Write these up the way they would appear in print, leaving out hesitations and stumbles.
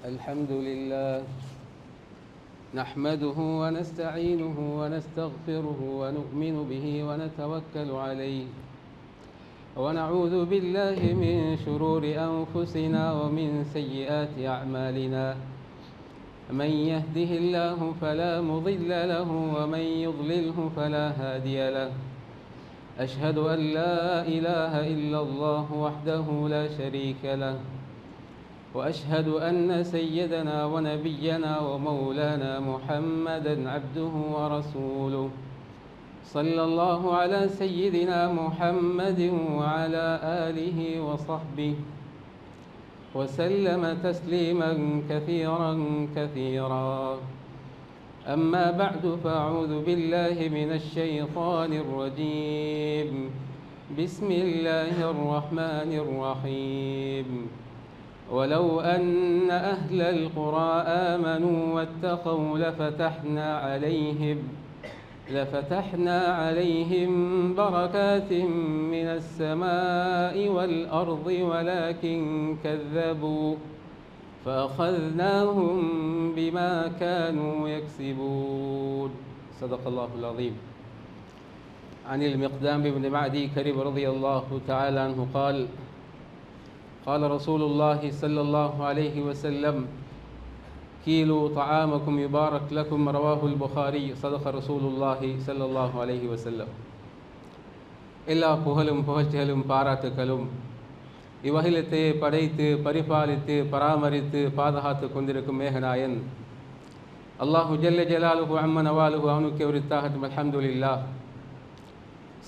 الحمد لله نحمده ونستعينه ونستغفره ونؤمن به ونتوكل عليه ونعوذ بالله من شرور أنفسنا ومن سيئات أعمالنا من يهده الله فلا مضل له ومن يضلله فلا هادي له أشهد أن لا إله إلا الله وحده لا شريك له وأشهد أن سيدنا ونبينا ومولانا محمدًا عبده ورسوله صلى الله على سيدنا محمد وعلى آله وصحبه وسلم تسليمًا كثيرًا كثيرًا أما بعد فأعوذ بالله من الشيطان الرجيم بسم الله الرحمن الرحيم ولو أن أهل القرى آمنوا واتقوا لفتحنا عليهم بركات من السماء والأرض ولكن كذبوا فأخذناهم بما كانوا يكسبون صدق الله العظيم. عن المقدام بن معدي كرب رضي الله تعالى عنه قال رسول الله صلى الله عليه وسلم كيلوا طعامكم يبارك لكم رواه البخاري صدق رسول الله صلى الله عليه وسلم. எல்லா புகழும் புகழ்ச்சிகளும் பாராட்டுகளும் இவ்வகிலத்தை படைத்து பரிபாலித்து பராமரித்து பாதுகாத்து கொண்டிருக்கும் மேகநாயன் அல்லாஹு ஜல்ல ஜலாலுஹு அம்ம நவாலுஹு அவனுக்கு உரித்தாகட்டும். அல்ஹம்துலில்லாஹ்.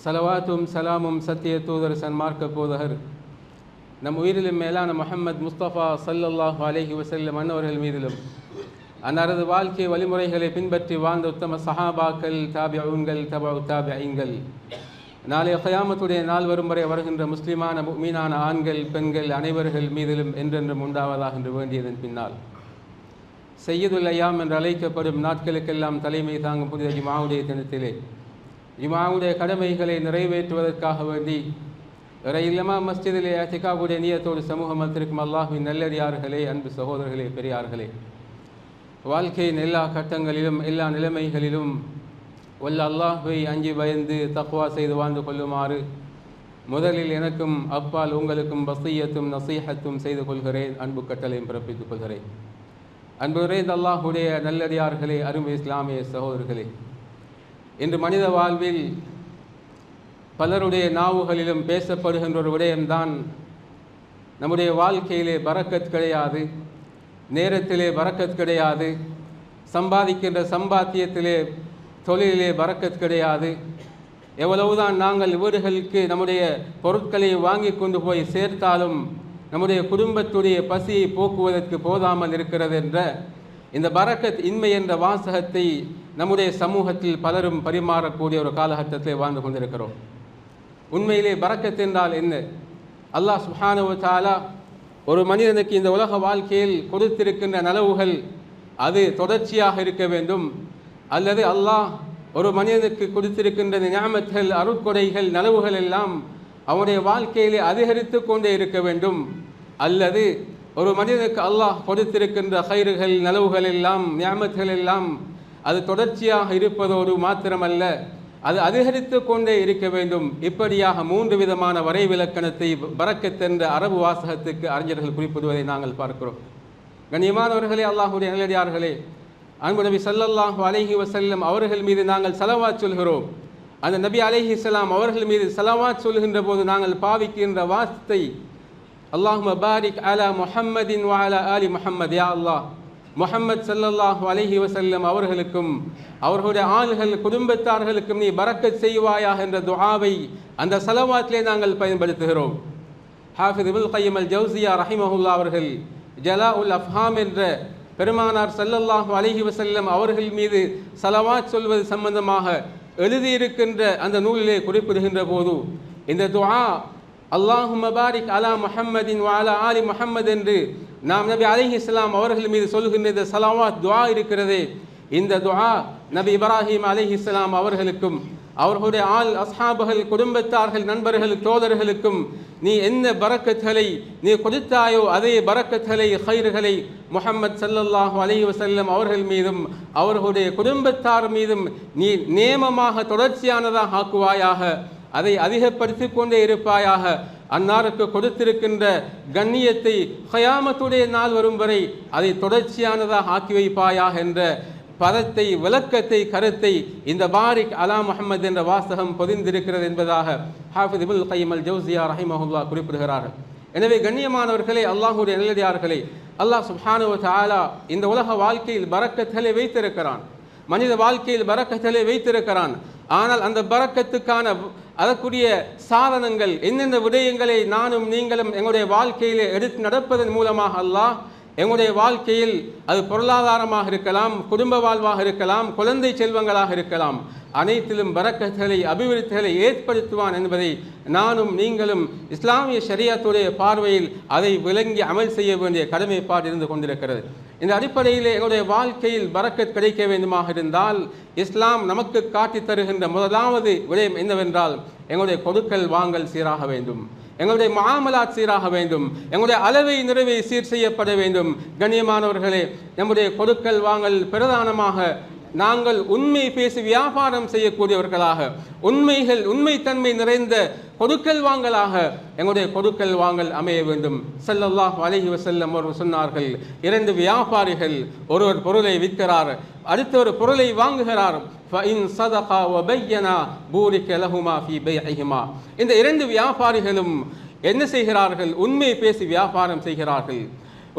சலவாத்தும் சலாமும் சத்திய தூதர் சன்மார்க்க போதகர் நம் உயிரிலும் மேலான முஹம்மது முஸ்தபா ஸல்லல்லாஹு அலைஹி வஸல்லம் அன்னவர்கள் மீதிலும் அன்னாரது வாழ்க்கை வழிமுறைகளை பின்பற்றி வாழ்ந்த உத்தம சஹாபாக்கள் தாபிஊன்கள் தபஉ தாபிஈன்கள் நாளைய கியாமத்துடைய நாள் வரும் வரை வருகின்ற முஸ்லிமான முஃமினான ஆண்கள் பெண்கள் அனைவர்கள் மீதிலும் என்றென்றும் உண்டாவதாக என்று வேண்டியதன் பின்னால் சையதுல் அய்யாம் என்று அழைக்கப்படும் நாட்களுக்கெல்லாம் தலைமை தாங்கும் புனித ஜும்ஆவுடைய தினத்திலே ஜும்ஆவுடைய கடமைகளை நிறைவேற்றுவதற்காக வேண்டி இறையில்லமா மஸ்ஜிதிலே இஅ்திகாஃபுடைய நியத்தோடு சமூகம் வந்திருக்கும் அல்லாஹ்வின் நல்லடியார்களே, அன்பு சகோதரர்களே, பெரியார்களே, வாழ்க்கையின் எல்லா கட்டங்களிலும் எல்லா நிலைமைகளிலும் வல்ல அல்லாஹ்வை அஞ்சி பயந்து தக்வா செய்து வாழ்ந்து கொள்ளுமாறு முதலில் எனக்கும் அப்பால் உங்களுக்கும் வஸியத்தும் நசீஹத்தும் செய்து கொள்கிறேன். அன்பு கட்டளையும் பிறப்பித்துக் கொள்கிறேன். அன்பு நிறைந்த அல்லாஹ்வுடைய நல்லடியார்களே, அருமை இஸ்லாமிய சகோதரர்களே, இன்று மனித வாழ்வில் பலருடைய நாவுகளிலும் பேசப்படுகின்ற ஒரு விடயம்தான் நம்முடைய வாழ்க்கையிலே பரக்கத் கிடையாது, நேரத்திலே பரக்கத் கிடையாது, சம்பாதிக்கின்ற சம்பாத்தியத்திலே தொழிலிலே பரக்கத் கிடையாது. எவ்வளவுதான் நாங்கள் வீடுகளுக்கு நம்முடைய பொருட்களை வாங்கி கொண்டு போய் சேர்த்தாலும் நம்முடைய குடும்பத்துடைய பசியை போக்குவதற்கு போதாமல் இருக்கிறது என்ற இந்த பரக்கத் இன்மை என்ற வாசகத்தை நம்முடைய சமூகத்தில் பலரும் பரிமாறக்கூடிய ஒரு காலகட்டத்தில் வாழ்ந்து கொண்டிருக்கிறோம். உண்மையிலே பரக்கத் என்றால் என்ன? அல்லாஹ் சுப்ஹானஹு வ தஆலா ஒரு மனிதனுக்கு இந்த உலக வாழ்க்கையில் கொடுத்திருக்கின்ற நலவுகள் அது தொடர்ச்சியாக இருக்க வேண்டும், அல்லது அல்லாஹ் ஒரு மனிதனுக்கு கொடுத்திருக்கின்ற நியாமத்துகள் அருட்கொடைகள் நலவுகள் எல்லாம் அவனுடைய வாழ்க்கையிலே அதிகரித்து கொண்டே இருக்க வேண்டும், அல்லது ஒரு மனிதனுக்கு அல்லாஹ் கொடுத்திருக்கின்ற ஹைறுகள் நலவுகள் எல்லாம் நியாமத்துகள் எல்லாம் அது தொடர்ச்சியாக இருப்பதோடு மாத்திரமல்ல, அது அதிகரித்து கொண்டே இருக்க வேண்டும். இப்படியாக மூன்று விதமான வரைவிலக்கணத்தை பரக்கத் என்ற அரபு வாசகத்துக்கு அறிஞர்கள் குறிப்பிடுவதை நாங்கள் பார்க்கிறோம். கண்ணியமானவர்களே, அல்லாஹ்வுடைய நல்லடியார்களே, அன்பு நபி ஸல்லல்லாஹு அலைஹி வஸல்லம் அவர்கள் மீது நாங்கள் ஸலவாத் சொல்கிறோம். அந்த நபி அலைஹிஸ்ஸலாம் அவர்கள் மீது ஸலவாத் சொல்கின்ற போது நாங்கள் பாவிக்கின்ற வார்த்தை அல்லாஹும்ம பாரிக் அலா முஹம்மதின் வ அலா ஆலி முஹம்மத். யா அல்லாஹ், முஹம்மத் ஸல்லல்லாஹு அலைஹி வஸல்லம் அவர்களுக்கும் அவர்களுடைய ஆள்கள் குடும்பத்தார்களுக்கும் நீ பரக்கத் செய்வாயாக என்ற துஆவை அந்த ஸலவாத்திலே நாங்கள் பயன்படுத்துகிறோம். ஹாஃபிஸ் இப்னு கய்யிம் அல் ஜௌஸியா ரஹிமஹுல்லாஹ் அவர்கள் ஜலாஉல் அஃப்ஹாம் என்ற பெருமானார் ஸல்லல்லாஹு அலைஹி வஸல்லம் அவர்கள் மீது ஸலவாத் சொல்வது சம்பந்தமாக எழுதியிருக்கின்ற அந்த நூலிலே குறிப்பிடுகின்ற போது இந்த துஆ அல்லாஹும்ம பாரிக் அலா முஹம்மதின் வ அலா ஆலி முஹம்மத் என்று நாம் நபி அலைஹிஸ்ஸலாம் அவர்கள் மீது சொல்கின்ற இந்த ஸலவாத் துஆ இருக்கிறதே, இந்த துஆ நபி இப்ராஹிம் அலைஹிஸ்ஸலாம் அவர்களுக்கும் அவர்களுடைய அஸ்ஹாபுகள், குடும்பத்தார்கள், நண்பர்கள், தோழர்களுக்கும் நீ என்ன பரக்கத்களை நீ கொடுத்தாயோ அதே பரக்கத்களை, ஹைர்களை முஹம்மது ஸல்லல்லாஹு அலைஹி வஸல்லம் அவர்கள் மீதும் அவர்களுடைய குடும்பத்தார் மீதும் நீ நேமமாக தொடர்ச்சியானதாக ஆக்குவாயாக, அதை அதிகப்படுத்தி கொண்டே இருப்பாயாக. அன்னாருக்கு கொடுத்திருக்கின்ற கண்ணியத்தை கயாமத்துடைய நாள் வரும் வரை அதை தொடர்ச்சியானதாக ஆக்கி வைப்பாயாக என்ற பதத்தை, விளக்கத்தை, கருத்தை இந்த பாரிக் அலா முஹம்மது என்ற வாசகம் பொதிந்திருக்கிறது என்பதாக ஹாஃபிஸ் இப்னுல் கய்யிம் அல் ஜௌஸியா ரஹிமஹுல்லாஹ் குறிப்பிடுகிறார்கள். எனவே கண்ணியமானவர்களே, அல்லாஹ்வுடைய நல்லடியார்களே, அல்லாஹ் சுப்ஹானஹு வ தஆலா இந்த உலக வாழ்க்கையில் பரக்கத்களை வைத்திருக்கிறான், மனித வாழ்க்கையில் பரக்கத்களை வைத்திருக்கிறான். ஆனால் அந்த பரக்கத்துக்கான அதற்குரிய சாதனங்கள் என்னென்ன விடயங்களை நானும் நீங்களும் எங்களுடைய வாழ்க்கையில் எடுத்து நடப்பதன் மூலமாக அல்லாஹ் எங்களுடைய வாழ்க்கையில் அது பொருளாதாரமாக இருக்கலாம், குடும்ப வாழ்வாக இருக்கலாம், குழந்தை செல்வங்களாக இருக்கலாம், அனைத்திலும் பரக்கத்களை, அபிவிருத்திகளை ஏற்படுத்துவான் என்பதை நானும் நீங்களும் இஸ்லாமிய ஷரியத்துடைய பார்வையில் அதை விளங்கி அமல் செய்ய வேண்டிய கடமைப்பாடு இருந்து கொண்டிருக்கிறது. இந்த அடிப்படையில் எங்களுடைய வாழ்க்கையில் பரக்கத் கிடைக்க வேண்டுமாக இருந்தால் இஸ்லாம் நமக்கு காட்டி தருகின்ற முதலாவது விடயம் என்னவென்றால் எங்களுடைய கொடுக்கல் வாங்கல் சீராக வேண்டும், எங்களுடைய முஆமலாத் சீராக வேண்டும், எங்களுடைய அளவை நிறைவை சீர் செய்யப்பட வேண்டும். கண்ணியமானவர்களே, நம்முடைய கொடுக்கல் வாங்கல் பிரதானமாக நாங்கள் உண்மை பேசி வியாபாரம் செய்யக்கூடியவர்களாக, உண்மைத்தன்மை நிறைந்த கொடுக்கல் வாங்கலாக எங்களுடைய கொடுக்கல் வாங்கல் அமைய வேண்டும். ஸல்லல்லாஹு அலைஹி வஸல்லம் அவர்கள் சொன்னார்கள், 2 வியாபாரிகள் ஒருவர் பொருளை விற்கிறார், அடுத்தவர் பொருளை வாங்குகிறார். ஃபஇன் ஸதகா வபய்யனா பூரிக லஹுமா ஃபீ பைஇஹிமா. இந்த 2 வியாபாரிகளும் என்ன செய்கிறார்கள்? உண்மை பேசி வியாபாரம் செய்கிறார்கள்.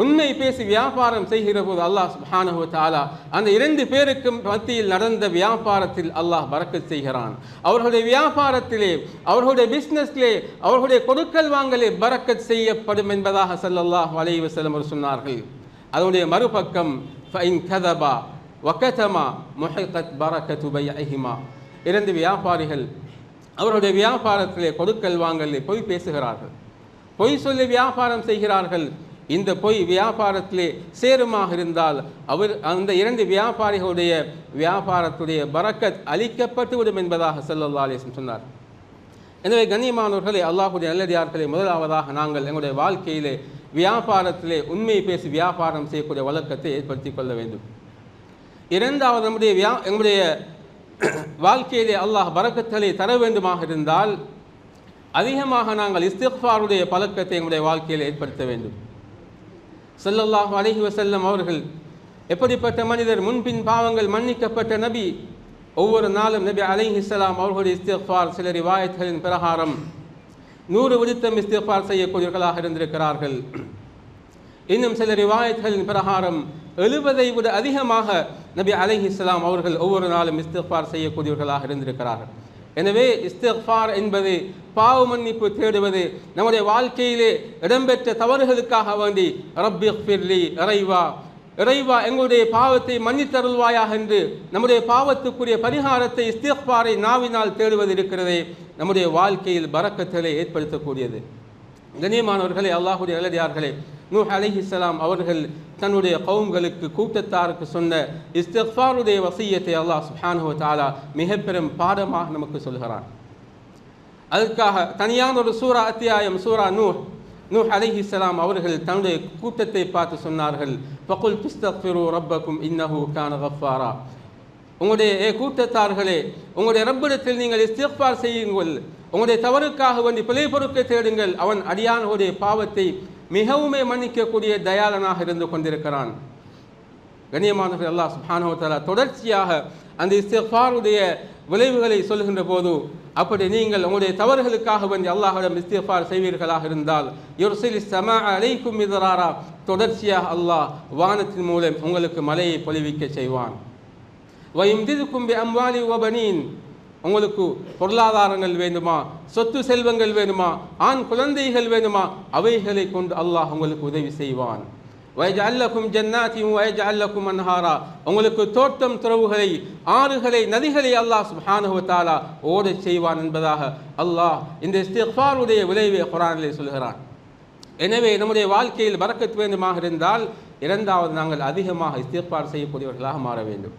உண்மை பேசி வியாபாரம் செய்கிற போது அல்லாஹ் சுப்ஹானஹு வ தஆலா அந்த 2 பேருக்கும் மத்தியில் நடந்த வியாபாரத்தில் அல்லாஹ் பரக்கத் செய்கிறான். அவர்களுடைய வியாபாரத்திலே, அவர்களுடைய பிஸ்னஸ்லே, அவர்களுடைய கொடுக்கல் வாங்கலே பரக்கத் செய்யப்படும் என்பதாக ஸல்லல்லாஹு அலைஹி வஸல்லம் சொன்னார்கள். அதனுடைய மறுபக்கம் ஃபஇன் கதபா வகதமா முஹிகத் பரக்கத்து பைஇஹிமா. 2 வியாபாரிகள் அவர்களுடைய வியாபாரத்திலே, கொடுக்கல் வாங்கலே பொய் பேசுகிறார்கள், பொய் சொல்லி வியாபாரம் செய்கிறார்கள். இந்த பொய் வியாபாரத்திலே சேருமாக இருந்தால் அந்த 2 வியாபாரிகளுடைய வியாபாரத்துடைய பரக்கத் அளிக்கப்பட்டு விடும் என்பதாக ஸல்லல்லாஹு அலைஹி வஸல்லம் சொன்னார். எனவே கண்ணியமானவர்களே, அல்லாஹ்வுடைய நல்லடியார்களே, முதலாவதாக நாங்கள் எங்களுடைய வாழ்க்கையிலே வியாபாரத்திலே உண்மை பேசி வியாபாரம் செய்யக்கூடிய வழக்கத்தை ஏற்படுத்தி கொள்ள வேண்டும். இரண்டாவது, எங்களுடைய வாழ்க்கையிலே அல்லாஹ் பரக்கத்களை தர வேண்டுமாக இருந்தால் அதிகமாக நாங்கள் இஸ்திக்ஃபாருடைய பழக்கத்தை எங்களுடைய வாழ்க்கையில் ஏற்படுத்த வேண்டும். ஸல்லல்லாஹு அலைஹி வஸல்லம் அவர்கள் எப்படிப்பட்ட மனிதர், முன்பின் பாவங்கள் மன்னிக்கப்பட்ட நபி. ஒவ்வொரு நாளும் நபி அலைஹிஸ்ஸலாம் அவர்களுடைய இஸ்திக்ஃபார் சில ரிவாயத்களின் பிரகாரம் 100 விடுத்தம் இஸ்திக்ஃபார் செய்யக்கூடியவர்களாக இருந்திருக்கிறார்கள். இன்னும் சில ரிவாயத்களின் பிரகாரம் 70ஐ விட அதிகமாக நபி அலைஹிஸ்ஸலாம் அவர்கள் ஒவ்வொரு நாளும் இஸ்திக்ஃபார் செய்யக்கூடியவர்களாக இருந்திருக்கிறார்கள். எனவே இஸ்திக்ஃபார் என்பது பாவ மன்னிப்பு தேடுவது, நம்முடைய வாழ்க்கையிலே இடம்பெற்ற தவறுகளுக்காக வேண்டி ரப்பிக்ஃபிர்லி, இறைவா எங்களுடைய பாவத்தை மன்னித்தருள்வாயாக என்று நம்முடைய பாவத்துக்குரிய பரிகாரத்தை இஸ்திக்ஃபாரை நாவினால் தேடுவது இருக்கிறதே நம்முடைய வாழ்க்கையில் பரக்கத்களை ஏற்படுத்தக்கூடியது. கண்ணியமானவர்களே, அல்லாஹ்வுடைய நல்லடியார்களே, நூஹ் அலைஹிஸ்ஸலாம் அவர்கள் தன்னுடைய கவும்களுக்கு, கூட்டத்தாருக்கு சொன்ன இஸ்திக்ஃபாருடைய வசியத்தை அல்லாஹ் சுப்ஹானஹு வ தஆலா மிக பெரும் பாடமாக நமக்கு சொல்கிறான். அதற்காக தனியான ஒரு அத்தியாயம் சூரா நூஹ் அலைஹிஸ்ஸலாம் அவர்கள் தன்னுடைய கூட்டத்தை பார்த்து சொன்னார்கள், ஃபகுல் துஸ்தக்ஃபிரு ரப்பக்கும் இன்னஹு கான கஃபாரா. உங்களுடைய கூட்டத்தார்களே, உங்களுடைய ரப்பிடத்தில் நீங்கள் இஸ்திக்ஃபார் செய்யுங்கள், உங்களுடைய தவறுக்காக வேண்டி பிழை பொறுக்க தேடுங்கள், அவன் அடியானுடைய பாவத்தை மிகவுமே மன்னிக்கக்கூடிய தயாளனாக இருந்து கொண்டிருக்கிறான். கண்ணியமானவர்கள், அல்லாஹ் சுப்ஹானஹு வ தஆலா தொடர்ச்சியாக அந்த இஸ்திக்ஃபாருடைய விளைவுகளை சொல்கின்ற போது, அப்படி நீங்கள் உங்களுடைய தவறுகளுக்காக வேண்டி அல்லாஹ்விடம் இஸ்திக்ஃபார் செய்வீர்களாக இருந்தால் யுர்சிலிஸ் ஸமா அலைக்கும் மிதராரா, தொடர்ச்சியாக அல்லாஹ் வானத்தின் மூலம் உங்களுக்கு மழையை பொழிவிக்க செய்வான். வயம்திதுக்கும் பி அம்வாலி வ பனீன், உங்களுக்கு பொருளாதாரங்கள் வேண்டுமா, சொத்து செல்வங்கள் வேண்டுமா, ஆண் குழந்தைகள் வேண்டுமா, அவைகளை கொண்டு அல்லாஹ் உங்களுக்கு உதவி செய்வான். வயஜஅல் லகும் ஜன்னாத்தின் வயஜஅல் லகும் அன்ஹாரா, உங்களுக்கு தோட்டம் துறவுகளை, ஆறுகளை, நதிகளை அல்லாஹ் சுப்ஹானஹு வ தஆலா ஓடச் செய்வான் என்பதாக அல்லாஹ் இந்த இஸ்திக்ஃபாருடைய விளைவை குர்ஆனிலே சொல்கிறான். எனவே நம்முடைய வாழ்க்கையில் பரக்கத் வேண்டுமாக இருந்தால் இரண்டாவது நாங்கள் அதிகமாக இஸ்திக்ஃபார் செய்யக்கூடியவர்களாக மாற வேண்டும்.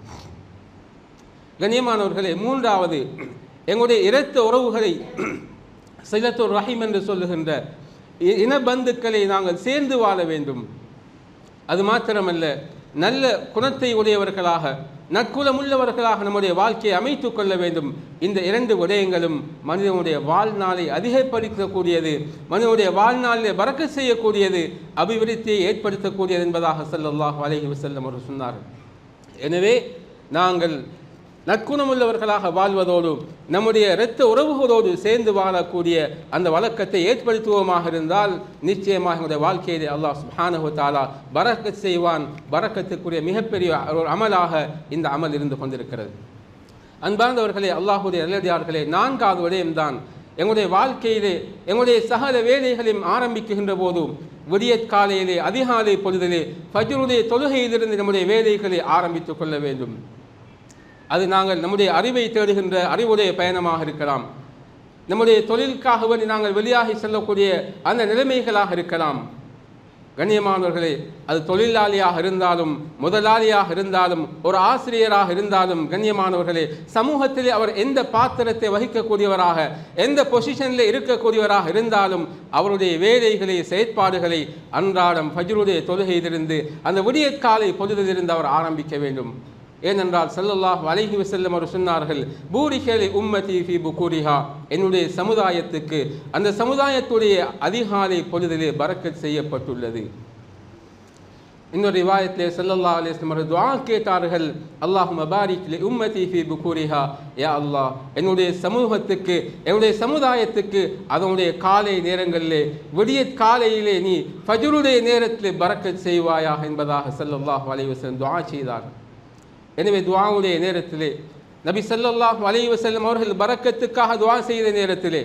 கண்ணியமானவர்களே, மூன்றாவது எங்களுடைய இரத்த உறவுகளை சிலத்துர் ரஹீம் என்று சொல்லுகின்ற இனபந்துக்களை நாங்கள் சேர்ந்து வாழ வேண்டும். அது மாத்திரமல்ல, நல்ல குணத்தை உடையவர்களாக நற்குலமுள்ளவர்களாக நம்முடைய வாழ்க்கையை அமைத்துக் கொள்ள வேண்டும். இந்த இரண்டு விடயங்களும் மனிதனுடைய வாழ்நாளை அதிகப்படுத்தக்கூடியது, மனிதனுடைய வாழ்நாளில் பரக்கத் செய்யக்கூடியது, அபிவிருத்தியை ஏற்படுத்தக்கூடியது என்பதாக ஸல்லல்லாஹு அலைஹி வஸல்லம் அவர்கள் சொன்னார்கள். எனவே நாங்கள் நற்குணமுள்ளவர்களாக வாழ்வதோடு நம்முடைய இரத்த உறவுகளோடு சேர்ந்து வாழக்கூடிய அந்த வழக்கத்தை ஏற்படுத்துவோமாக இருந்தால் நிச்சயமாக நம்முடைய வாழ்க்கையிலே அல்லாஹ் சுப்ஹானஹு வ தஆலா பரக்கத் செய்வான். பரக்கத்துக்குரிய மிகப்பெரிய ஒரு அமலாக இந்த அமல் இருந்து கொண்டிருக்கிறது. அன்பார்ந்தவர்களே, அல்லாஹ்வுடைய நல்லடியார்களே, நான்காவது விடயம்தான் எங்களுடைய வாழ்க்கையிலே எங்களுடைய சகல வேலைகளையும் ஆரம்பிக்கின்ற போதும் விடியற் காலையிலே அதிகாலை பொழுதிலே ஃபஜ்ருடைய தொழுகையிலிருந்து நம்முடைய வேலைகளை ஆரம்பித்துக் கொள்ள வேண்டும். அது நாங்கள் நம்முடைய அறிவை தேடுகின்ற அறிவுடைய பயணமாக இருக்கலாம், நம்முடைய தொழிலுக்காக வேண்டி நாங்கள் வெளியாகி செல்லக்கூடிய அந்த நிலைமைகளாக இருக்கலாம். கண்ணியமானவர்களே, அது தொழிலாளியாக இருந்தாலும் முதலாளியாக இருந்தாலும் ஒரு ஆசிரியராக இருந்தாலும், கண்ணியமானவர்களே, சமூகத்திலே அவர் எந்த பாத்திரத்தை வகிக்கக்கூடியவராக எந்த பொசிஷனில் இருக்கக்கூடியவராக இருந்தாலும் அவருடைய வேலைகளை செயற்பாடுகளை அன்றாடம் ஃபஜ்ருடைய தொழுகையிலிருந்து அந்த விடியற்காலை பொழுதிலிருந்து அவர் ஆரம்பிக்க வேண்டும். ஏனென்றால் ஸல்லல்லாஹு அலைஹி வஸல்லம் அவர் சொன்னார்கள், பூரிகலி உம்மதி ஃபி புகூரிஹா, என்னுடைய சமுதாயத்துக்கு அந்த சமுதாயத்துடைய அதிகாலை பொழுதிலே பரக்கத் செய்யப்பட்டுள்ளது. இன்னொரு ரிவாயத்திலே ஸல்லல்லாஹு அலைஹி வஸல்லம் அவர் துஆ கேட்டார்கள், அல்லாஹும்ம பாரிக் லி உம்மதி ஃபி புகூரிஹா, யா அல்லாஹ் என்னுடைய சமூகத்துக்கு என்னுடைய சமுதாயத்துக்கு அதனுடைய காலை நேரங்களிலே விடியற் காலையிலே நீ ஃபஜ்ருடைய நேரத்திலே பரக்கத் செய்வாயாக என்பதாக ஸல்லல்லாஹு அலைஹி வஸல்லம் துஆ செய்தார்கள். எனவே துஆவுடைய நேரத்திலே நபி ஸல்லல்லாஹு அலைஹி வஸல்லம் அவர்கள் பரக்கத்துக்காக துஆ செய்த நேரத்திலே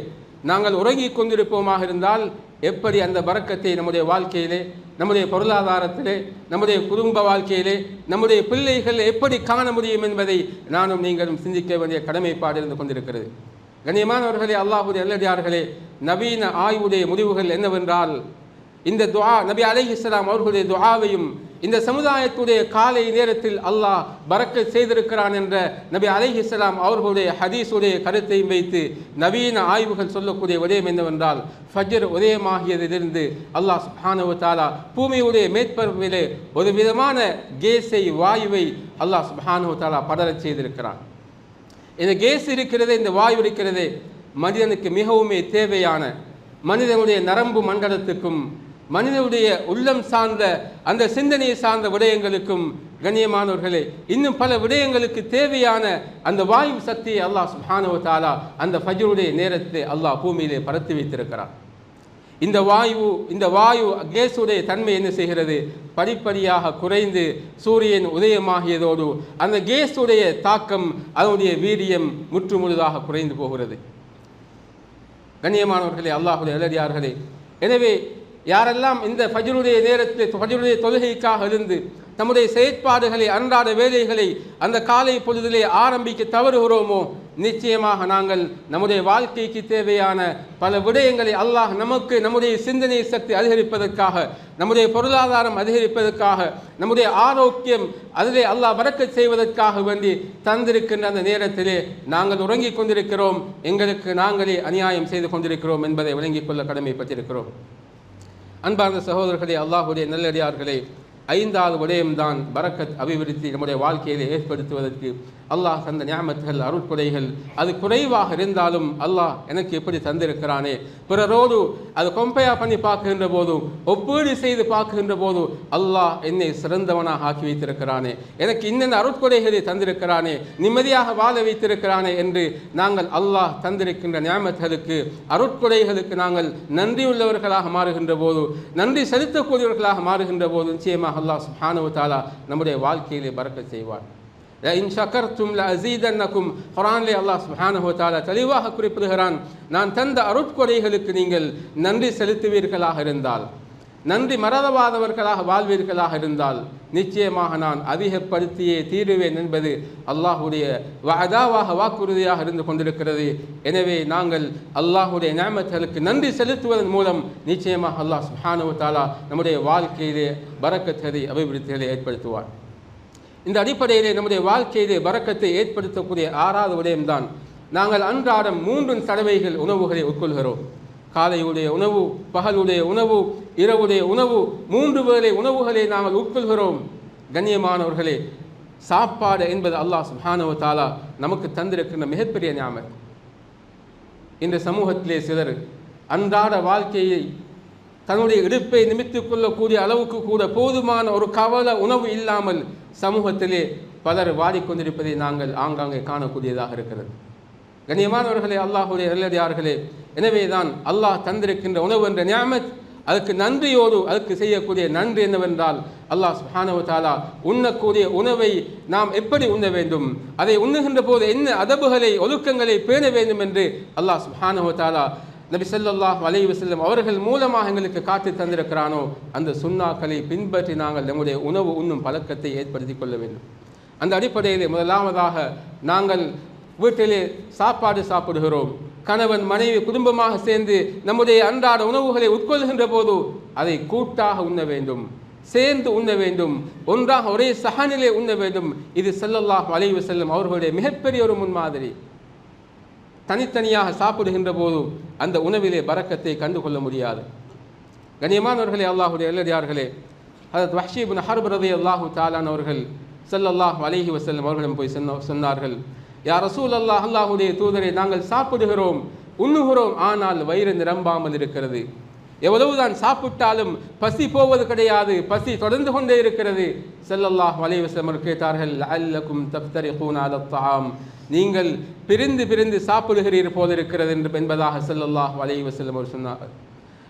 நாங்கள் உறங்கிக் கொண்டிருப்போமாக இருந்தால் எப்படி அந்த பரக்கத்தை நம்முடைய வாழ்க்கையிலே நம்முடைய பொருளாதாரத்திலே நம்முடைய குடும்ப வாழ்க்கையிலே நம்முடைய பிள்ளைகள் எப்படி காண முடியும் என்பதை நானும் நீங்களும் சிந்திக்க வேண்டிய கடமைப்பாடு இருந்து கொண்டிருக்கிறது. கண்ணியமானவர்களே, அல்லாஹ்வுடைய நல்லடியார்களே, நவீன ஆய்வுடைய முடிவுகள் என்னவென்றால் இந்த துஆ நபி அலைஹிஸ்ஸலாம் அவர்களுடைய துஆவையும் இந்த சமுதாயத்துடைய காலை நேரத்தில் அல்லாஹ் பரக்கத் செய்திருக்கிறான் என்ற நபி அலைஹிஸ்ஸலாம் அவர்களுடைய ஹதீஸுடைய கருத்தையும் வைத்து நவீன ஆய்வுகள் சொல்லக்கூடிய விடயம் என்னவென்றால் ஃபஜ்ர் உதயமாகியதிலிருந்து அல்லாஹ் சுப்ஹானஹு வ தஆலா பூமியுடைய மேற்பரப்பிலே ஒரு விதமான கேஸை வாயுவை அல்லாஹ் சுப்ஹானஹு வ தஆலா படரச் செய்திருக்கிறான். இந்த கேஸ் இருக்கிறதே, இந்த வாயு இருக்கிறதே, மனிதனுக்கு மிகவுமே தேவையான மனிதனுடைய நரம்பு மண்டலத்துக்கும் மனிதனுடைய உள்ளம் சார்ந்த அந்த சிந்தனையை சார்ந்த விடயங்களுக்கும், கண்ணியமானவர்களே, இன்னும் பல விடயங்களுக்கு தேவையான அந்த வாயு சக்தியை அல்லாஹ் சுப்ஹானஹு வ தஆலா அந்த ஃபஜ்ருடைய நேரத்தை அல்லாஹ் பூமியிலே பரத்தி வைத்திருக்கிறார். இந்த வாயு கேஸுடைய தன்மை என்ன செய்கிறது? படிப்படியாக குறைந்து சூரியன் உதயமாகியதோடு அந்த கேஸுடைய தாக்கம் அதனுடைய வீரியம் முற்றுமுழுதாக குறைந்து போகிறது. கண்ணியமானவர்களே, அல்லாஹ்வுடைய நல்லடியார்களே, எனவே யாரெல்லாம் இந்த ஃபஜ்ருடைய நேரத்தில் ஃபஜ்ருடைய தொழுகைக்காக இருந்து நம்முடைய செயற்பாடுகளை அன்றாட வேலைகளை அந்த காலை பொழுதிலே ஆரம்பிக்க தவறுகிறோமோ, நிச்சயமாக நாங்கள் நம்முடைய வாழ்க்கைக்கு தேவையான பல விடயங்களை அல்லாஹ் நமக்கு நம்முடைய சிந்தனை சக்தி அதிகரிப்பதற்காக, நம்முடைய பொருளாதாரம் அதிகரிப்பதற்காக, நம்முடைய ஆரோக்கியம் அதிலே அல்லாஹ் பரக்கத் செய்வதற்காக வேண்டி தந்திருக்கின்ற அந்த நேரத்திலே நாங்கள் உறங்கிக் கொண்டிருக்கிறோம், எங்களுக்கு நாங்களே அநியாயம் செய்து கொண்டிருக்கிறோம் என்பதை விளங்கிக் கொள்ள கடமைப்பட்டிருக்கிறோம். அன்பார்ந்த சகோதரர்களே, அல்லாஹ்வுடைய நல்லடியார்களே, ஐந்தாவது விடயம்தான் பரக்கத் அபிவிருத்தி நம்முடைய வாழ்க்கையிலே ஏற்படுத்துவதற்கு அல்லாஹ் தந்த நியாமத்துகள் அருட்கொடைகள் அது குறைவாக இருந்தாலும் அல்லாஹ் எனக்கு எப்படி தந்திருக்கிறானே, பிறரோடு அது கம்பேர் பண்ணி பார்க்கின்ற போது, ஒப்பீடு செய்து பார்க்கின்ற போது அல்லாஹ் என்னை சிறந்தவனாக ஆக்கி வைத்திருக்கிறானே, எனக்கு இன்னென்ன அருட்கொடைகளை தந்திருக்கிறானே, நிம்மதியாக வாழ வைத்திருக்கிறானே என்று நாங்கள் அல்லாஹ் தந்திருக்கின்ற நியாமத்துகளுக்கு அருட்கொடைகளுக்கு நாங்கள் நன்றியுள்ளவர்களாக மாறுகின்ற போது, நன்றி செலுத்தக்கூடியவர்களாக மாறுகின்ற போது நிச்சயமாக அல்லாஹ் சுப்ஹானஹு வ தஆலா நம்முடைய வாழ்க்கையிலே பரக்கத் செய்வார். இன் ஷக்கர்தும் லஅஸீதன்னகும், குர்ஆனிலே அல்லாஹ் சுப்ஹானஹு வ தஆலா தெளிவாக குறிப்பிடுகிறான், நான் தந்த அருட்கொடைகளுக்கு நீங்கள் நன்றி செலுத்துவீர்களாக இருந்தால், நன்றி மறவாதவர்களாக வாழ்வீர்களாக இருந்தால் நிச்சயமாக நான் அதிகப்படுத்தியே தீருவேன் என்பது அல்லாஹ்வுடைய வஅதாவாக வாக்குறுதியாக இருந்து கொண்டிருக்கிறது. எனவே நாங்கள் அல்லாஹ்வுடைய நிஅமத்துகளுக்கு நன்றி செலுத்துவதன் மூலம் நிச்சயமாக அல்லாஹ் சுப்ஹானஹு வ தஆலா நம்முடைய வாழ்க்கையிலே பரக்கத்தை அபிவிருத்திகளை ஏற்படுத்துவார். இந்த அடிப்படையிலே நம்முடைய வாழ்க்கையிலே பரக்கத்தை ஏற்படுத்தக்கூடிய ஆறாவது விடயம்தான் நாங்கள் அன்றாடம் 3 தடவைகள் உணவுகளை உட்கொள்கிறோம். காலையுடைய உணவு, பகலுடைய உணவு, இரவுடைய உணவு, 3 வேளை உணவுகளை நாங்கள் உட்கொள்கிறோம். கண்ணியமானவர்களே, சாப்பாடு என்பது அல்லாஹ் சுப்ஹானஹு வ தஆலா நமக்கு தந்திருக்கின்ற மிகப்பெரிய நியாமத். இந்த சமூகத்திலே சிலர் அன்றாட வாழ்க்கையை தன்னுடைய இடுப்பை நிமித்திக் கொள்ளக்கூடிய அளவுக்கு கூட போதுமான ஒரு கவலை உணவு இல்லாமல் சமூகத்திலே பலர் வாடிக்கொண்டிருப்பதை நாங்கள் ஆங்காங்கே காணக்கூடியதாக இருக்கிறது. கண்ணியமானவர்களே, அல்லாஹுடைய நல்லடியார்களே, எனவேதான் அல்லாஹ் தந்திருக்கின்ற உணவு என்ற நியாமத், அதுக்கு நன்றியோடு அதுக்கு செய்யக்கூடிய நன்றி என்னவென்றால், அல்லாஹ் சுப்ஹானஹு வ தஆலா உண்ணக்கூடிய உணவை நாம் எப்படி உண்ண வேண்டும், அதை உண்ணுகின்ற போது என்ன அதபுகளை ஒழுக்கங்களை பேண வேண்டும் என்று அல்லாஹ் சுப்ஹானஹு வ தஆலா நபி ஸல்லல்லாஹு அலைஹி வஸல்லம் அவர்கள் மூலமாக எங்களுக்கு காட்டி தந்திருக்கிறானோ அந்த சுன்னாக்களை பின்பற்றி நாங்கள் நம்முடைய உணவு உண்ணும் பழக்கத்தை ஏற்படுத்தி கொள்ள வேண்டும். அந்த அடிப்படையிலே முதலாவதாக நாங்கள் வீட்டிலே சாப்பாடு சாப்பிடுகிறோம். கணவன் மனைவி குடும்பமாக சேர்ந்து நம்முடைய அன்றாட உணவுகளை உட்கொள்கின்ற போது அதை கூட்டாக உண்ண வேண்டும், சேர்ந்து உண்ண வேண்டும், ஒன்றாக ஒரே சஹனிலே உண்ண வேண்டும். இது ஸல்லல்லாஹு அலைஹி வஸல்லம் அவர்களுடைய மிகப்பெரிய ஒரு முன்மாதிரி. தனித்தனியாக சாப்பிடுகின்ற போது அந்த உணவிலே பரக்கத்தை கண்டுகொள்ள முடியாது. கண்ணியமானவர்களே, அல்லாஹுடைய நல்லடியார்களே, ஹஜ்ரத் வஹ்ஷி இப்னு ஹர்ப் ரலியல்லாஹு தஆலா அவர்கள் ஸல்லல்லாஹு அலைஹி வஸல்லம் அவர்களிடம் போய் சொன்னார்கள், யா ரசூலல்லாஹ், அல்லாஹுடைய தூதரை, நாங்கள் சாப்பிடுகிறோம், உண்ணுகிறோம், ஆனால் வயிறு நிரம்பாமல் இருக்கிறது. எவ்வளவுதான் சாப்பிட்டாலும் பசி போவது கிடையாது, பசி தொடர்ந்து கொண்டே இருக்கிறது. ஸல்லல்லாஹு அலைஹி வஸல்லம் கேட்டார்கள், லஅல்லகும் தஃப்தரிகூன அலா த்ஆம், நீங்கள் பிரிந்து பிரிந்து சாப்பிடுகிறீர்கள் போல இருக்கிறது என்பதாக ஸல்லல்லாஹு அலைஹி வஸல்லம் அவர் சொன்னார்கள்.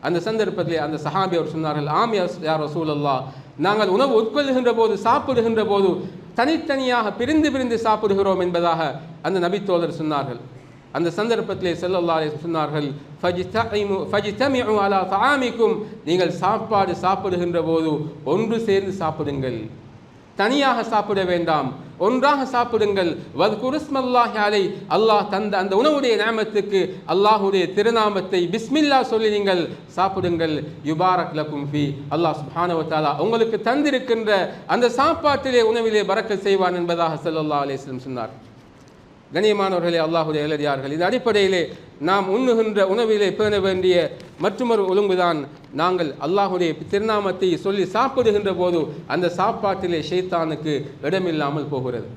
அந்த சந்தர்ப்பத்திலே அந்த சஹாபி அவர் சொன்னார்கள், ஆம் யா ரசூலல்லாஹ், நாங்கள் உணவு உட்கொள்கின்ற போது சாப்பிடுகின்ற போது தனித்தனியாக பிரிந்து பிரிந்து சாப்பிடுகிறோம் என்பதாக அந்த நபித்தோழர் சொன்னார்கள். அந்த சந்தர்ப்பத்திலே ஸல்லல்லாஹு அலைஹி வஸல்லம் சொன்னார்கள், ஃபஜ்தமிஉ அலா தஆமிக்கும், நீங்கள் சாப்பாடு சாப்பிடுகின்ற போது ஒன்று சேர்ந்து சாப்பிடுங்கள், தனியாக சாப்பிட வேண்டாம், ஒன்றாக சாப்பிடுங்கள். வத்குருஸ்மல்லாஹி அலைஹி, அல்லாஹ் தந்த அந்த உணவுடைய நியாமத்துக்கு அல்லாஹுடைய திருநாமத்தை பிஸ்மில்லா சொல்லி நீங்கள் சாப்பிடுங்கள். யுபாரக் லக்கும் ஃபீ, அல்லாஹ் சுப்ஹானஹு வ தஆலா உங்களுக்கு தந்திருக்கின்ற அந்த சாப்பாட்டிலே உணவிலே பரக்கத் செய்வான் என்பதாக ஸல்லல்லாஹு அலைஹி வஸல்லம் சொன்னார். கண்ணியமானவர்களே, அல்லாஹுடைய நல்லடியார்கள், இந்த அடிப்படையிலே நாம் உண்ணுகின்ற உணவிலே பேண வேண்டிய மற்றொரு ஒழுங்குதான், நாங்கள் அல்லாஹுடைய திருநாமத்தை சொல்லி சாப்பிடுகின்ற போது அந்த சாப்பாட்டிலே ஷைத்தானுக்கு இடமில்லாமல் போகிறது.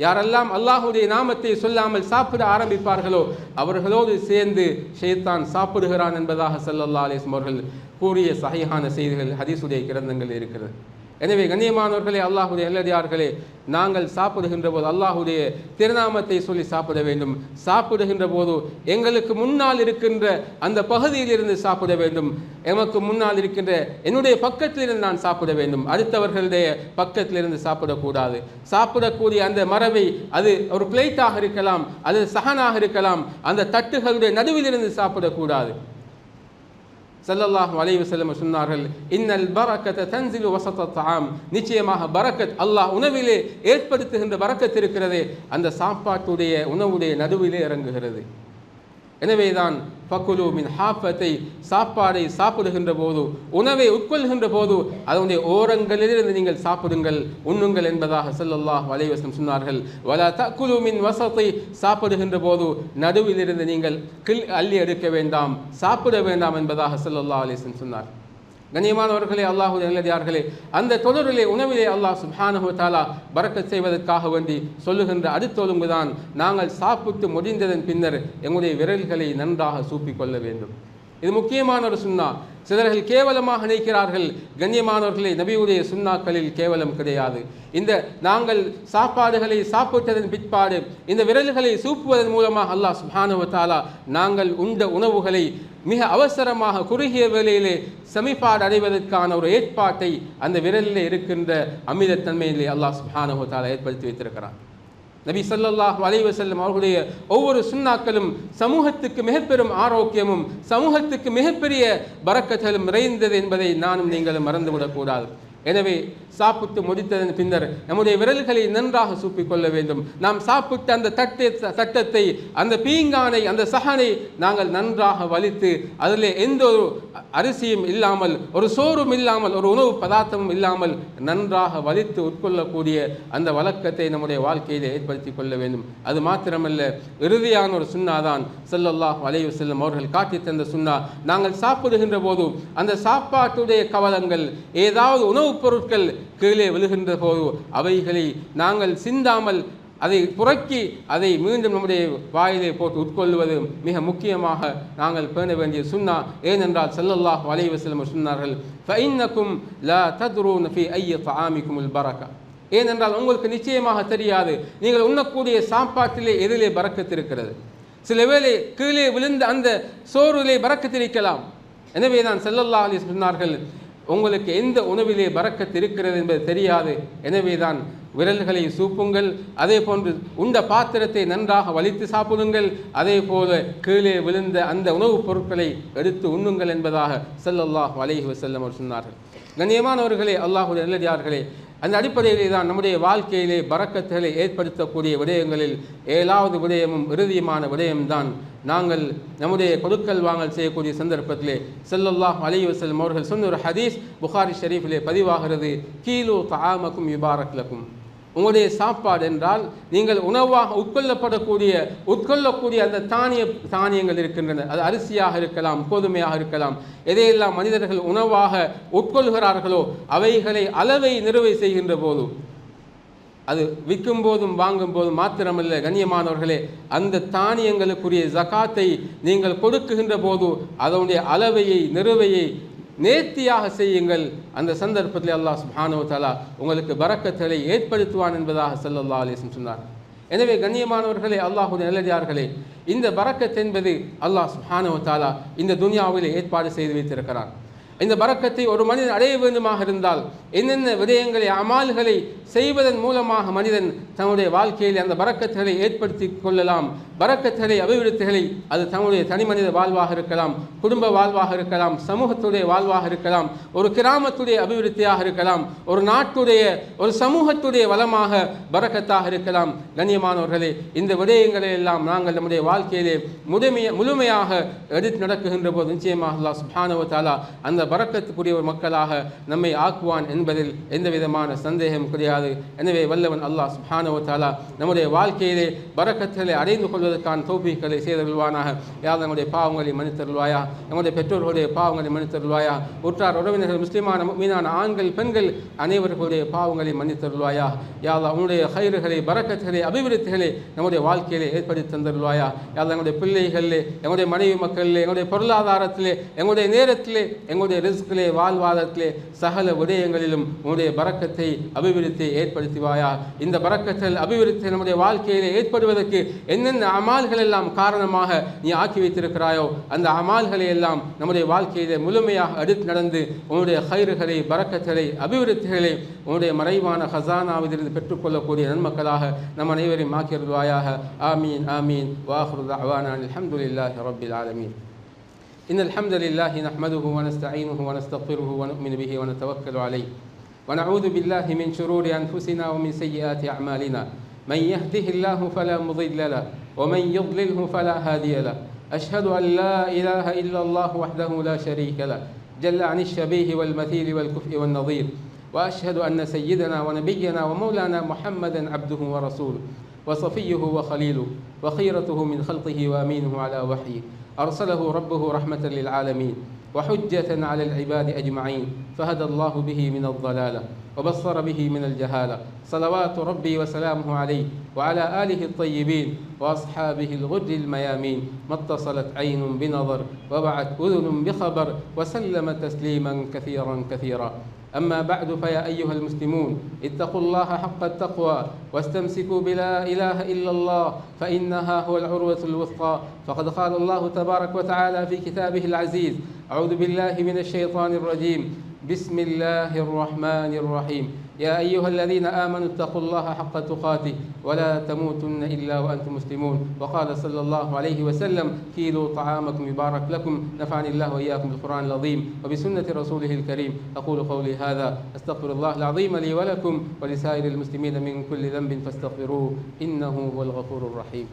யாரெல்லாம் அல்லாஹுடைய நாமத்தை சொல்லாமல் சாப்பிட ஆரம்பிப்பார்களோ அவர்களோடு சேர்ந்து ஷைத்தான் சாப்பிடுகிறான் என்பதாக ஸல்லல்லாஹு அலைஹி வஸல்லம் அவர்கள் கூறிய சஹீஹான செய்திகள் ஹதீஸுடைய கிரந்தங்கள் இருக்கிறது. எனவே கண்ணியமானவர்களே, அல்லாஹுடைய நல்லடியார்களே, நாங்கள் சாப்பிடுகின்ற போது அல்லாஹுடைய திருநாமத்தை சொல்லி சாப்பிட வேண்டும். சாப்பிடுகின்ற போது எங்களுக்கு முன்னால் இருக்கின்ற அந்த பகுதியிலிருந்து சாப்பிட வேண்டும். எமக்கு முன்னால் இருக்கின்ற என்னுடைய பக்கத்திலிருந்து நான் சாப்பிட வேண்டும், அடுத்தவர்களுடைய பக்கத்திலிருந்து சாப்பிடக்கூடாது. சாப்பிடக்கூடிய அந்த மரபை, அது ஒரு பிளேட்டாக இருக்கலாம், அது சஹனாக இருக்கலாம், அந்த தட்டுகளுடைய நடுவிலிருந்து சாப்பிடக்கூடாது. ஸல்லல்லாஹு அலைஹி வஸல்லம் சொன்னார்கள், இன்னல் பரக்கத தன்சிலு வஸத தஆம், நிச்சயமாக பரக்கத், அல்லாஹ் உணவிலே ஏற்படுத்துகின்ற பரக்கத் இருக்கிறதே, அந்த சாப்பாட்டுடைய உணவுடைய நடுவிலே இறங்குகிறது. எனவேதான் ஃபக்குலு மின் ஹாஃபத்தை, சாப்பாடை சாப்பிடுகின்ற போது, உணவை உட்கொள்கின்ற போது அதனுடைய ஓரங்களிலிருந்து நீங்கள் சாப்பிடுங்கள், உண்ணுங்கள் என்பதாக ஸல்லல்லாஹு அலைஹி வஸல்லம் சொன்னார்கள். வலா தஅகுலு மின் வஸதி, சாப்பிடுகின்ற போது நடுவிலிருந்து நீங்கள் அள்ளி எடுக்க வேண்டாம், சாப்பிட வேண்டாம் என்பதாக ஸல்லல்லாஹு அலைஹி வஸல்லம் சொன்னார். கண்ணியமானவர்களே, அல்லாஹுடைய நல்லடியார்களே, அந்த தொடரிலே உணவிலே அல்லாஹ் சுப்ஹானஹு வ தஆலா பரக்கத் செய்வதற்காக வேண்டி சொல்லுகின்ற அடுத்த ஒழுங்குதான், நாங்கள் சாப்பிட்டு முடிந்ததன் பின்னர் எங்களுடைய விரல்களை நன்றாக சூப்பிக்கொள்ள வேண்டும். இது முக்கியமான ஒரு சுன்னா. சிலர்கள் கேவலமாக நினைக்கிறார்கள். கண்ணியமானவர்களே, நபியுடைய சுன்னாக்களில் கேவலம் கிடையாது. இந்த நாங்கள் சாப்பாடுகளை சாப்பிட்டதன் பிற்பாடு இந்த விரல்களை சூப்புவதன் மூலமாக அல்லாஹ் சுப்ஹானஹு வ தஆலா நாங்கள் உண்ட உணவுகளை மிக அவசரமாக குறுகிய வேளையிலே செமிப்பாடு அடைவதற்கான ஒரு ஏற்பாட்டை அந்த விரலிலே இருக்கின்ற அமிதத்தன்மையிலே அல்லாஹ் சுப்ஹானஹு வ தஆலா ஏற்படுத்தி வைத்திருக்கிறார். நபி ஸல்லல்லாஹு அலைஹி வஸல்லம் அவர்களுடைய ஒவ்வொரு சுன்னாக்களும் சமூகத்துக்கு மிகப்பெரும் ஆரோக்கியமும் சமூகத்துக்கு மிகப்பெரிய பரக்கத்துகளும் நிறைந்தது என்பதை நானும் நீங்களும் மறந்துவிடக்கூடாது. எனவே சாப்பிட்டு முடித்ததன் பின்னர் நம்முடைய விரல்களை நன்றாக சூப்பிக்கொள்ள வேண்டும். நாம் சாப்பிட்ட அந்த தட்டத்தை, அந்த பீங்கானை, அந்த சஹனை நாங்கள் நன்றாக வலித்து அதில் எந்த ஒரு அரிசியும் இல்லாமல், ஒரு சோறும் இல்லாமல், ஒரு உணவு பதார்த்தமும் இல்லாமல் நன்றாக வலித்து உட்கொள்ளக்கூடிய அந்த வழக்கத்தை நம்முடைய வாழ்க்கையில் ஏற்படுத்தி கொள்ள வேண்டும். அது மாத்திரமல்ல, இறுதியான ஒரு சுன்னாதான் ஸல்லல்லாஹு அலைஹி வஸல்லம் அவர்கள் காட்டி தந்த சுன்னா. நாங்கள் சாப்பிடுகின்ற போது அந்த சாப்பாட்டுடைய கவலங்கள், ஏதாவது உணவுப் பொருட்கள் கீழே விழுகின்ற போது அவைகளை நாங்கள் சிந்தாமல் அதை புரக்கி அதை மீண்டும் நம்முடைய வாயிலே போட்டு உட்கொள்வது மிக முக்கியமாக நாங்கள் பேண வேண்டிய சுன்னா. ஏனென்றால் ஸல்லல்லாஹு அலைஹி வஸல்லம் சொன்னார்கள், ஃபஇன்னக்கும் லா தத்ரூன ஃபீ ஐய தஆமிக்குமுல் பரக்கா. ஏனென்றால் உங்களுக்கு நிச்சயமாக தெரியாது நீங்கள் உண்ணக்கூடிய சாப்பாட்டிலே எதிலே பரக்கத்து இருக்கிறது. சில வேளை கீழே விழுந்த அந்த சோறிலே பரக்கத்து இருக்கலாம். எனவே தான் ஸல்லல்லாஹு அலைஹி வஸல்லம் சொன்னார்கள், உங்களுக்கு எந்த உணவிலே பரக்கத்து இருக்கிறது என்பது தெரியாது. எனவே தான் விரல்களை சூப்புங்கள், அதே போன்று உண்ட பாத்திரத்தை நன்றாக வலித்து சாப்பிடுங்கள், அதே போல கீழே விழுந்த அந்த உணவுப் பொருட்களை எடுத்து உண்ணுங்கள் என்பதாக ஸல்லல்லாஹு அலைஹி வஸல்லம் சொன்னார்கள். கண்ணியமானவர்களே, அல்லாஹ்வுடைய நல்லடியார்களே, அந்த அடிப்படையிலே தான் நம்முடைய வாழ்க்கையிலே பரக்கத்துகளை ஏற்படுத்தக்கூடிய விடயங்களில் 7வது விடயமும் இறுதியுமான விடயம்தான் நாங்கள் நம்முடைய கொடுக்கல் வாங்கல் செய்யக்கூடிய சந்தர்ப்பத்திலே ஸல்லல்லாஹு அலைஹி வஸல்லம் அவர்கள் சொன்ன ஒரு ஹதீஸ் புகாரி ஷரீஃபிலே பதிவாகிறது, கீலு தஆமக்கும் யுபாரக் லக்கும். உங்களுடைய சாப்பாடு என்றால் நீங்கள் உணவாக உட்கொள்ளக்கூடிய அந்த தானியங்கள் இருக்கின்றன. அது அரிசியாக இருக்கலாம், கோதுமையாக இருக்கலாம். எதையெல்லாம் மனிதர்கள் உணவாக உட்கொள்கிறார்களோ அவைகளை அளவை நிறைவு செய்கின்ற போது, அது விற்கும் போதும் வாங்கும் போதும் மாத்திரமல்ல கண்ணியமானவர்களே, அந்த தானியங்களுக்குரிய ஜகாத்தை நீங்கள் கொடுக்குகின்ற போது அதனுடைய அளவையை நிறைவையை நேர்த்தியாக செய்யுங்கள். அந்த சந்தர்ப்பத்தில் அல்லாஹ் சுப்ஹானஹு வ தஆலா உங்களுக்கு பரக்கத்துகளை ஏற்படுத்துவான் என்பதாக ஸல்லல்லாஹு அலைஹி வஸல்லம் சொன்னார். எனவே கண்ணியமானவர்களே, அல்லாஹ்வுடைய நல்லடியார்களே, இந்த பரக்கத் என்பது அல்லாஹ் சுப்ஹானஹு வ தஆலா இந்த துனியாவிலே ஏற்பாடு செய்து வைத்திருக்கிறார். இந்த பரக்கத்தை ஒரு மனிதன் அடைய வேண்டுமாக இருந்தால் என்னென்ன விடயங்களை, அமால்களை செய்வதன் மூலமாக மனிதன் தன்னுடைய வாழ்க்கையில் அந்த பரக்கத்துகளை ஏற்படுத்தி கொள்ளலாம். பரக்கத்துகளை, அபிவிருத்திகளை அது தன்னுடைய தனி மனித வாழ்வாக இருக்கலாம், குடும்ப வாழ்வாக இருக்கலாம், சமூகத்துடைய வாழ்வாக இருக்கலாம், ஒரு கிராமத்துடைய அபிவிருத்தியாக இருக்கலாம், ஒரு நாட்டுடைய, ஒரு சமூகத்துடைய வளமாக பரக்கத்தாக இருக்கலாம். கண்ணியமானவர்களே, இந்த விடயங்களை எல்லாம் நாங்கள் நம்முடைய வாழ்க்கையிலே முழுமையாக எடுத்து நடக்குகின்ற போது நிச்சயமாக அல்லாஹ் சுப்ஹானஹு வ தஆலா அந்த பரக்கத்துக்குரிய ஒரு மக்களாக நம்மை ஆக்குவான் என்பதில் எந்த விதமான சந்தேகம் கிடையாது. எனவே வல்லவன் அல்லாஹ் சுப்ஹானஹு வ தஆலா நம்முடைய வாழ்க்கையிலே பரக்கத்துகளை அடைந்து கொள்வதற்கான தௌஃபீக்களை செய்தருள்வானாக. யா அல்லாஹ், நம்முடைய பாவங்களை மன்னித்தருள்வாயா, நம்முடைய பெற்றோர்களுடைய பாவங்களை மன்னித்தருள்வாயா, உற்றார் உறவினர்கள், முஸ்லிமான முஃமினான ஆண்கள் பெண்கள் அனைவர்களுடைய பாவங்களை மன்னித்தருள்வாயா. யா அல்லாஹ், உன்னுடைய கைறுகளை, பரக்கத்துகளை, அபிவிருத்திகளை நம்முடைய வாழ்க்கையிலே ஏற்படுத்தி தந்தருள்வாயா. யா அல்லாஹ், எங்களுடைய பிள்ளைகளிலே, எங்களுடைய மனைவி மக்களிலே, எங்களுடைய பொருளாதாரத்திலே, எங்களுடைய நேரத்திலே, எங்களுடைய ரிஸ்கிலே, வாழ்வாதாரத்திலே, சகல விடயங்களிலும் உன்னுடைய பரக்கத்தை, அபிவிருத்தியை ஏற்படுத்துவாயா. இந்த பரக்கத்தில் அபிவிருத்தி நம்முடைய வாழ்க்கையிலே ஏற்படுவதற்கு என்னென்ன அமால்கள் எல்லாம் காரணமாக நீ ஆக்கி வைத்திருக்கிறாயோ அந்த அமால்களை எல்லாம் நம்முடைய வாழ்க்கையிலே முழுமையாக எடுத்து நடந்து உன்னுடைய கைறுகளை, பரக்கத்துகளை, அபிவிருத்திகளை உன்னுடைய மறைவான ஹசானாவிலிருந்து பெற்றுக்கொள்ளக்கூடிய நன்மக்களாக நம் அனைவரையும் ஆக்கியிருவாயாக. ஆமீன் ஆமீன். வாஹிரு தஅவானா அல்ஹம்துலில்லாஹி ரப்பில் ஆலமீன். إن الحمد لله نحمده ونستعينه ونستغفره ونؤمن به ونتوكل عليه ونعوذ بالله من شرور أنفسنا ومن سيئات أعمالنا من يهده الله فلا مضل له ومن يضلله فلا هادي له أشهد أن لا إله إلا الله وحده لا شريك له جل عن الشبيه والمثيل والكفء والنظير وأشهد أن سيدنا ونبينا ومولانا محمدا عبده ورسوله وصفيه وخليله وخيرته من خلقه وأمينه على وحيه أرسله ربه رحمة للعالمين وحجة على العباد أجمعين فهدى الله به من الضلالة وبصر به من الجهالة صلوات ربي وسلامه عليه وعلى آله الطيبين وأصحابه الغر الميامين ما اتصلت عين بنظر ووعت أذن بخبر وسلم تسليما كثيرا كثيرا. أما بعد فيا أيها المسلمون اتقوا الله حق التقوى واستمسكوا بلا إله إلا الله فإنها هو العروة الوثقى. فقد قال الله تبارك وتعالى في كتابه العزيز أعوذ بالله من الشيطان الرجيم بسم الله الرحمن الرحيم يا أيها الذين آمنوا اتقوا الله حق تقاته ولا تموتن إلا وأنتم مسلمون. وقال صلى الله عليه وسلم: كيلوا طعامكم يبارك لكم. نفعني الله وإياكم بالقرآن العظيم وبسنة رسوله الكريم. أقول قولي هذا أستغفر الله العظيم لي ولكم ولسائر المسلمين من كل ذنب فاستغفروه إنه هو الغفور الرحيم.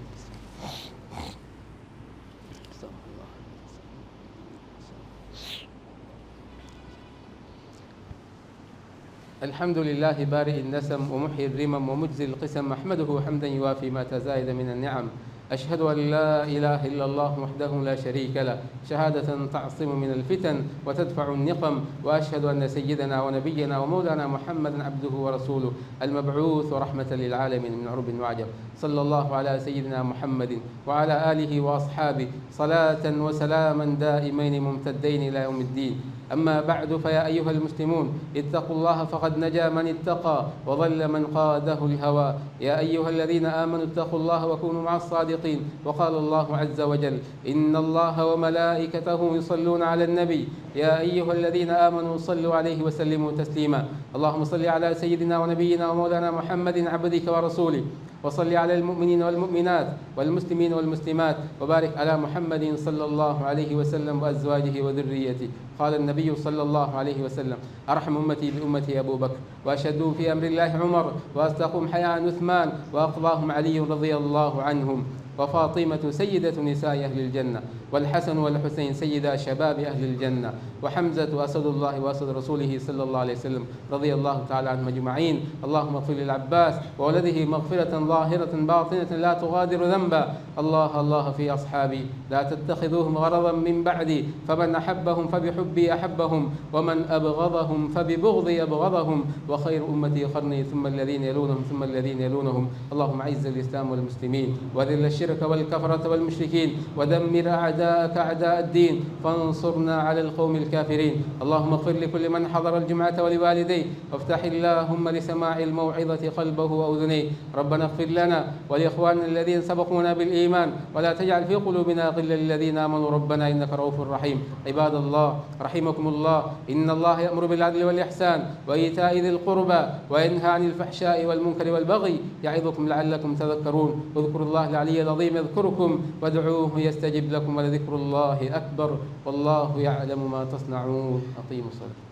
الحمد لله بارئ النسم ومحيي الرمم ومجزي القسم، أحمده حمدا يوافي ما تزايد من النعم. أشهد أن لا إله إلا الله وحده لا شريك له شهادة تعصم من الفتن وتدفع النقم، وأشهد أن سيدنا ونبينا ومولانا محمدا عبده ورسوله المبعوث ورحمة للعالمين من عرب وعجم. صلى الله على سيدنا محمد وعلى آله وأصحابه صلاة وسلاما دائمين ممتدين إلى يوم الدين. أما بعد، فيا أيها المسلمون اتقوا الله فقد نجا من اتقى وضل من قاده الهوى. يا أيها الذين آمنوا اتقوا الله وكونوا مع الصادقين. وقال الله عز وجل: إن الله وملائكته يصلون على النبي يا أيها الذين آمنوا صلوا عليه وسلموا تسليما. اللهم صل على سيدنا ونبينا ومولانا محمد عبدك ورسولك، وصل على المؤمنين والمؤمنات والمسلمين والمسلمات، وبارك على محمد صلى الله عليه وسلم وأزواجه وذريته. قال النبي صلى الله عليه وسلم: أرحم أمتي بأمتي أبو بكر، وأشهدهم في أمر الله عمر، وأصدقهم حياء عثمان، وأقضاهم علي رضي الله عنهم، وفاطمة سيدة نساء أهل الجنة، والحسن والحسين سيدا شباب أهل الجنة، وحمزة أسد الله وأسد رسوله صلى الله عليه وسلم رضي الله تعالى عنهم أجمعين. اللهم اغفر للعباس وولده مغفرة ظاهرة باطنة لا تغادر ذنبا. الله الله في أصحابي لا تتخذوهم غرضا من بعدي، فمن أحبهم فبحبي أحبهم، ومن أبغضهم فببغضي أبغضهم، وخير أمتي قرني ثم الذين يلونهم ثم الذين يلونهم. اللهم أعز الإسلام والمسلمين وذل الشرك والكفرة والمشركين، ودمر أعداءك أعداء الدين، فانصرنا على القوم الكافرين. اللهم اغفر لكل من حضر الجمعة ولوالديه، وافتح اللهم لسماع الموعظة قلبه وأذنيه. ربنا اغفر لنا ولإخواننا الذين سبقونا بالإيمان، ولا تجعل في قلوبنا غلا للذين آمنوا ربنا إنك رؤوف رحيم. عباد الله رحمكم الله، إن الله يأمر بالعدل والإحسان وإيتاء ذي القربى وينهى عن الفحشاء والمنكر والبغي، يعظكم لعلكم تذكرون. اذكروا الله العلي العظيم يذكركم، وادعوه يستجب لكم، ولذكر الله أكبر، والله يعلم ما تصنعون. أقيموا الصلاة.